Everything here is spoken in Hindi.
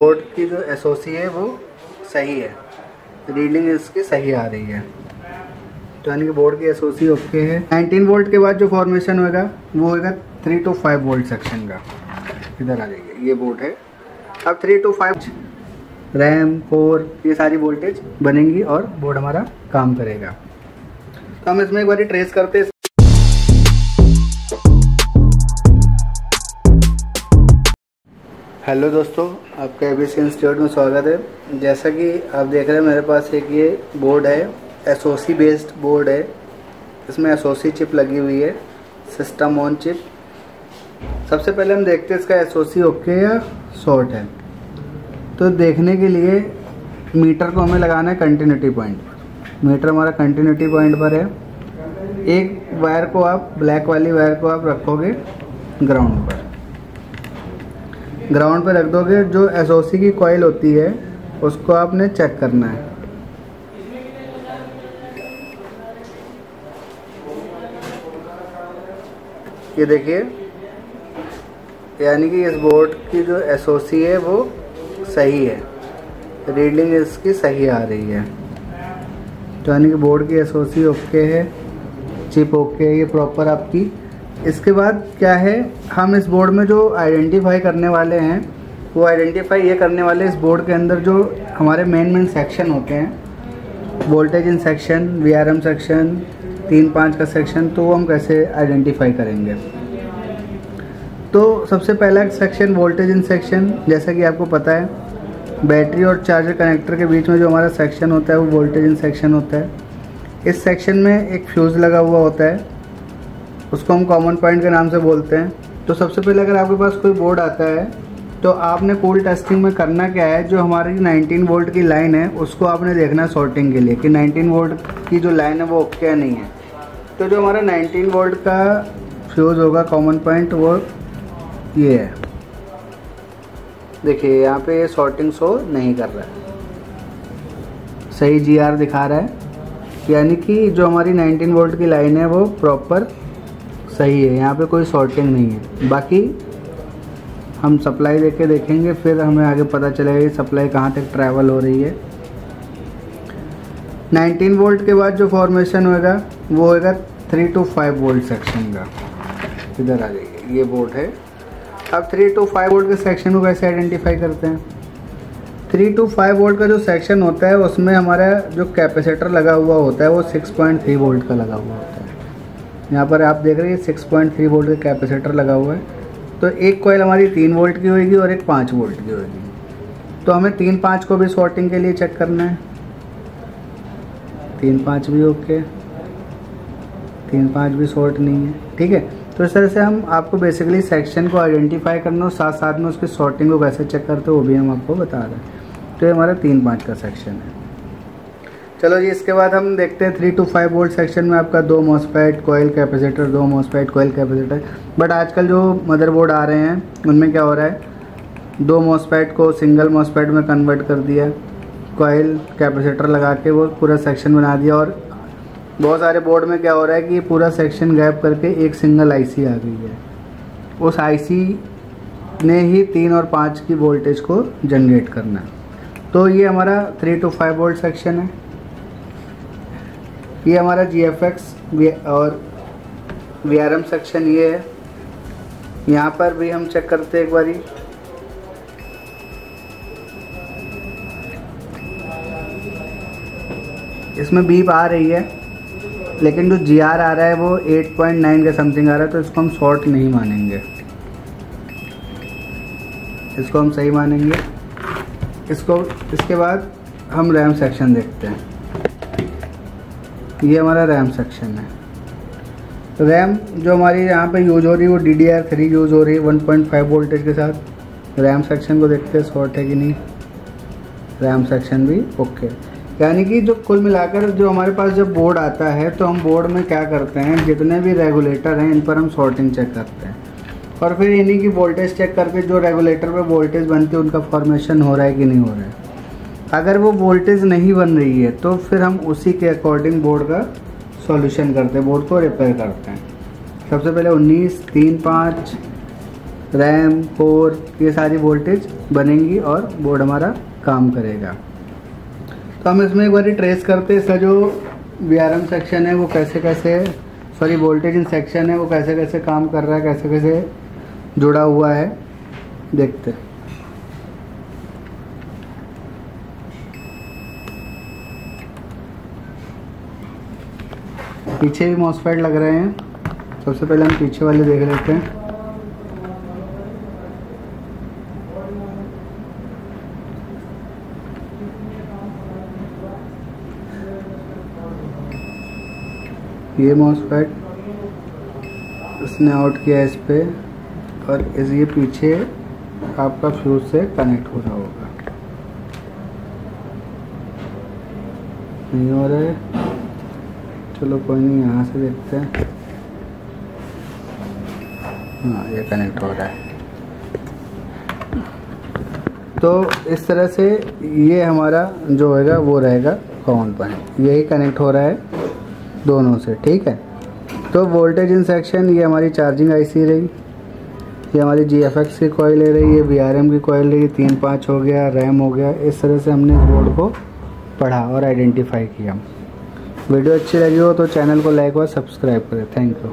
बोर्ड की जो एसओसी है वो सही है, रीडिंग इसकी सही आ रही है। तो यानी कि बोर्ड की एसओसी ओके है। 19 वोल्ट के बाद जो फॉर्मेशन होगा वो होगा 3 to 5 वोल्ट सेक्शन का। इधर आ जाइए, ये बोर्ड है। अब 3 to 5 रैम कोर ये सारी वोल्टेज बनेंगी और बोर्ड हमारा काम करेगा। तो हम इसमें एक बार ट्रेस करते हैं। हेलो दोस्तों, आपका एबीसी इंस्टीट्यूट में स्वागत है। जैसा कि आप देख रहे हैं मेरे पास एक ये बोर्ड है, एसओसी बेस्ड बोर्ड है। इसमें एसओसी चिप लगी हुई है, सिस्टम ऑन चिप। सबसे पहले हम देखते हैं इसका एसओसी ओके या शॉर्ट है। तो देखने के लिए मीटर को हमें लगाना है कंटिन्यूटी पॉइंट पर। मीटर हमारा कंटिन्यूटी पॉइंट पर है। एक वायर को आप, ब्लैक वाली वायर को आप रखोगे ग्राउंड पर। ग्राउंड पर रख दोगे। जो एसओसी की कॉइल होती है उसको आपने चेक करना है। ये देखिए, यानी कि इस बोर्ड की जो एसओसी है वो सही है, रीडिंग इसकी सही आ रही है। तो यानी कि बोर्ड की एसओसी ओके है, चिप ओके है, ये प्रॉपर आपकी। इसके बाद क्या है, हम इस बोर्ड में जो आइडेंटिफाई करने वाले हैं वो आइडेंटिफाई ये करने वाले इस बोर्ड के अंदर जो हमारे मेन सेक्शन होते हैं, voltage in section, VRM section, 3-5 का सेक्शन, तो वो हम कैसे आइडेंटिफाई करेंगे। तो सबसे पहला सेक्शन वोल्टेज इन सेक्शन, जैसा कि आपको पता है बैटरी और चार्जर कनेक्टर के बीच में जो हमारा सेक्शन होता है वो वोल्टेज इन सेक्शन होता है। इस सेक्शन में एक फ्यूज़ लगा हुआ होता है, उसको हम कॉमन पॉइंट के नाम से बोलते हैं। तो सबसे पहले अगर आपके पास कोई बोर्ड आता है तो आपने कूल टेस्टिंग में करना क्या है, जो हमारी 19 वोल्ट की लाइन है उसको आपने देखना है सॉर्टिंग के लिए कि 19 वोल्ट की जो लाइन है वो ओके या नहीं है। तो जो हमारा 19 वोल्ट का फ्यूज़ होगा कॉमन पॉइंट वो ये है। देखिए यहाँ पे ये सॉर्टिंग शो नहीं कर रहा है, सही GR दिखा रहा है, यानी कि जो हमारी 19 वोल्ट की लाइन है वो प्रॉपर सही है, यहाँ पे कोई सॉर्टिंग नहीं है। बाकी हम सप्लाई देके देखेंगे, फिर हमें आगे पता चलेगा कि सप्लाई कहाँ तक ट्रैवल हो रही है। 19 वोल्ट के बाद जो फॉर्मेशन होगा वो होगा 3 to 5 वोल्ट सेक्शन का। इधर आ जाइए, ये बोर्ड है। अब 3 to 5 वोल्ट के सेक्शन को कैसे आइडेंटिफाई करते हैं। 3 to 5 वोल्ट का जो सेक्शन होता है उसमें हमारा जो कैपेसिटर लगा हुआ होता है वो 6.3 वोल्ट का लगा हुआ होता है। यहाँ पर आप देख रहे हैं 6.3 वोल्ट का कैपेसिटर लगा हुआ है। तो एक कॉइल हमारी 3 वोल्ट की होगी और एक 5 वोल्ट की होगी। तो हमें 3-5 को भी सॉर्टिंग के लिए चेक करना है। 3-5 भी ओके, 3-5 भी शॉर्ट नहीं है, ठीक है। तो इस तरह से हम आपको बेसिकली सेक्शन को आइडेंटिफाई करना और साथ साथ में उसकी सॉर्टिंग को कैसे चेक करते हो वो भी हम आपको बता रहे हैं। तो ये हमारा 3-5 का सेक्शन है। चलो जी, इसके बाद हम देखते हैं 3 to 5 वोल्ट सेक्शन में आपका 2 MOSFET coil capacitor, 2 MOSFET coil capacitor. But आजकल जो मदरबोर्ड आ रहे हैं उनमें क्या हो रहा है, 2 मॉसफेट को सिंगल मॉसफेट में कन्वर्ट कर दिया, कॉइल कैपेसिटर लगा के वो पूरा सेक्शन बना दिया। और बहुत सारे बोर्ड में क्या हो रहा है कि पूरा सेक्शन गैप करके एक सिंगल IC आ गई है। उस IC ने ही 3 और 5 की वोल्टेज को जनरेट करना है। तो ये हमारा 3 to 5 वोल्ट सेक्शन है। ये हमारा GFX और VRM सेक्शन ये है। यहाँ पर भी हम चेक करते हैं एक बारी। इसमें बीप आ रही है, लेकिन जो GR आ रहा है वो 8.9 के समथिंग आ रहा है, तो इसको हम शॉर्ट नहीं मानेंगे, इसको हम सही मानेंगे। इसके बाद हम रैम सेक्शन देखते हैं। ये हमारा रैम सेक्शन है। रैम जो हमारी यहाँ पे यूज हो रही है वो DDR3 यूज़ हो रही है 1.5 वोल्टेज के साथ। रैम सेक्शन को देखते हैं शॉर्ट है कि नहीं। रैम सेक्शन भी ओके। यानी कि जो कुल मिलाकर जो हमारे पास जब बोर्ड आता है तो हम बोर्ड में क्या करते हैं, जितने भी रेगुलेटर हैं इन पर हम शॉर्टिंग चेक करते हैं और फिर इन्हीं की वोल्टेज चेक करके जो रेगुलेटर पर वोल्टेज बनती है उनका फॉर्मेशन हो रहा है कि नहीं हो रहा है। अगर वो वोल्टेज नहीं बन रही है तो फिर हम उसी के अकॉर्डिंग बोर्ड का सॉल्यूशन करते हैं, बोर्ड को रिपेयर करते हैं। सबसे पहले 19, 3, 5 रैम, कोर, ये सारी वोल्टेज बनेंगी और बोर्ड हमारा काम करेगा। तो हम इसमें एक बार ट्रेस करते हैं इसका जो VRM सेक्शन है वो कैसे कैसे, सॉरी वोल्टेज इन सेक्शन है वो कैसे कैसे काम कर रहा है, कैसे कैसे जुड़ा हुआ है, देखते हैं। पीछे भी मॉसफेट लग रहे हैं। सबसे पहले हम पीछे वाले देख लेते हैं। ये मॉसफेट इसने आउट किया इस पे, और इस ये पीछे आपका फ्यूज से कनेक्ट हो रहा होगा। नहीं हो रहा है, चलो कोई नहीं, यहाँ से देखते हैं। हाँ, ये कनेक्ट हो रहा है। तो इस तरह से ये हमारा जो होगा वो रहेगा कॉमन पॉइंट, यही कनेक्ट हो रहा है दोनों से, ठीक है। तो वोल्टेज इन सेक्शन ये हमारी चार्जिंग आईसी रही, ये हमारी GFX की कॉइल ले रही है, VRM की कॉइल रही, 3-5 हो गया, रैम हो गया। इस तरह से हमने इस बोर्ड को पढ़ा और आइडेंटिफाई किया। वीडियो अच्छी लगी हो तो चैनल को लाइक और सब्सक्राइब करें। Thank you.